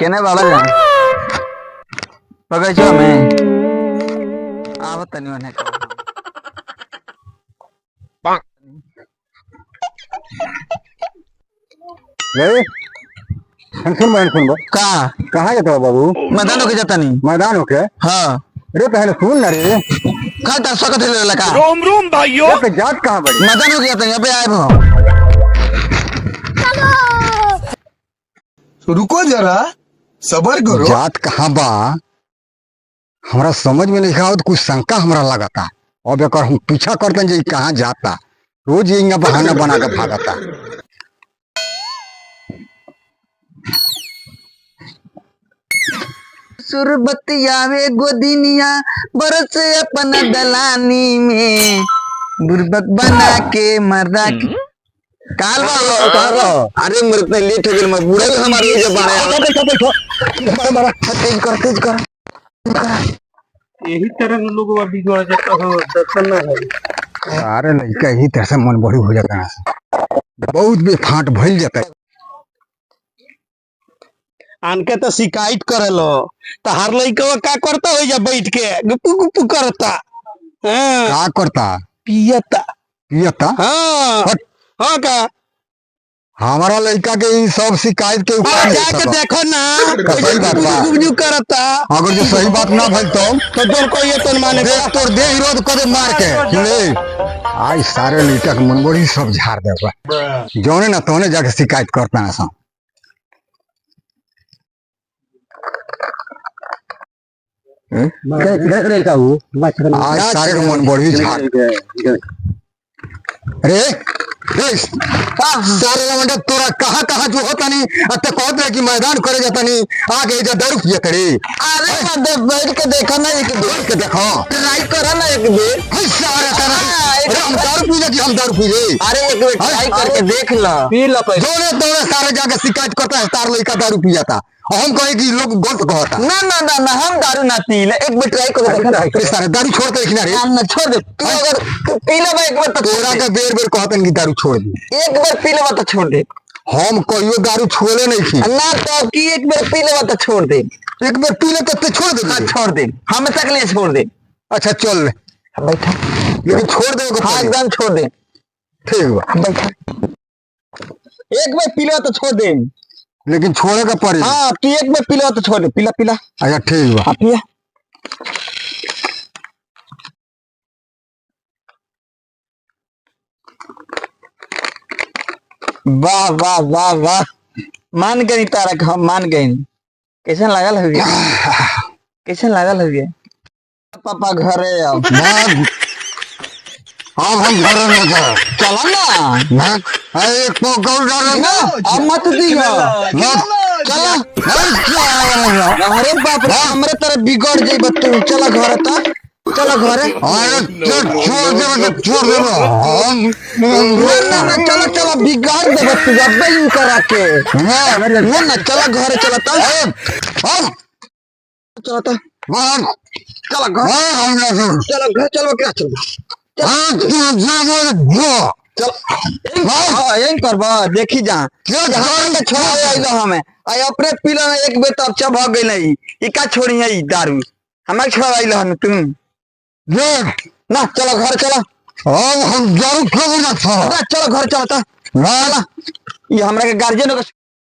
केने वाला जा बगैचा में आवत तनी ओने ले सुन मैं सुन बो का कहाँ जाता बाबू? मैदान होके जाता नहीं मैदान होके? हाँ अरे पहले सुन ना रे, का तार सकत है लड़का रोम रोम भाइयों तो जात कहाँ बड़ी? मैदान होके जाता यहाँ पे आए हो रुको जरा सबर करो। जात कहाँ बा हमरा समझ में नहीं आवत, कुछ शंका हमरा लगाता। अब एक हम पीछा करते हैं कहाँ जाता, रोज ये बहाना बना के भागता। सुरबतियावे गोदिनिया बरस अपना दलानी में बुरबक बना के मर्दा काल वालो अरे मरत नहीं लेट हो गया मैं बुढ़ा भी हमारे ये बाणे तेज कर यही तरह के लोग अभी बिगड़ जाता हो दर्शन ना है। अरे लड़का ही तरह से मन बड़ी हो जाता है, बहुत बेफाट भइल जाता है। आनके तो शिकायत करेलो तो हर लड़का का करता हो जा बैठ के गुप्पू गुप्पू करता हाँ का करता? पियता पियता? हाँ हट। हाँ का हमारा लड़का के ई सब शिकायत के ऊपर जाके देखो ना सही बात बा। गुब्बू करता अगर जो सही बात ना भइल तो तोर को ये तो माने देख तोर दे विरोध करे मार के ले आई सारे लड़का के मन बड़ी सब झाड़ दे जौने ना तोने जाके शिकायत करता ना सब। आज सारे के मन बड़ी झाड़ अरे सारे लवंडा तोरा कहाँ कहाँ जो होता नहीं अब तक कहत रहे कि मैदान करे जाता नहीं आगे जा दारू पिया करे। अरे मत बैठ के देखा ना एक बैठ के देखो ट्राई करा ना एक बेर हाय सारे तारा अरे हम दारू पी कि हम दारू पी रे। अरे एक बेर ट्राई करके देख ला पी ला पे जोने तोने सारे जाके शिकायत करता है तार लड़का दारू पी जाता और हम कहे कि लोग गलत कहता। ना ना ना ना हम दारू ना पी ले एक बार ट्राई करके देखा अरे सारे दारू छोड़ दे ना रे। ना छोड़ दे तू अगर तू पी ले एक बार तो तोरा का बेर बेर कहतन कि दारू छोड़ दी, एक बार पी ले तो छोड़ दे हम कहियो दारू छोड़े नहीं थी। ना तो की एक बार पी ले तो छोड़ दे एक बार पी ले तो छोड़ दे। हाँ छोड़ दे हम तक ले छोड़ दे। अच्छा चल बैठा लेकिन छोड़ दे हाँ एकदम छोड़ दे ठीक बा बैठा एक बार पी ले तो छोड़ दे लेकिन छोड़े का पड़ी। हाँ तू एक बार पी ले तो छोड़ दे पीला पीला अच्छा ठीक बा हाँ पिया वाह वाह वाह वाह मान गई तारक हम मान गए कैसे लागल हो गया कैसे लागल हो गया पापा घरे अब हम घर में जा चला ना एक तो गौर डाल ना अब मत दियो चला अरे बाप रे हमरे तरह बिगड़ जाइब तू चला घर तक चला घरे छोड़ दे हम ना ना चला चला बिगाड़ दे तू अब्बे यूं करा के ना ना चला घरे चला चला तो चला घर चला घर चलो क्या चल यही करबा देखी जा छोड़ा आइलो हमें आई अपने पीला में एक बेर तब चब हो गई नहीं ई का छोड़ी है दारू हमें छोड़ा आइलो हम तुम ना चलो घर चलो हम दारू चलो घर चलो तो ये हमरा के गार्जियन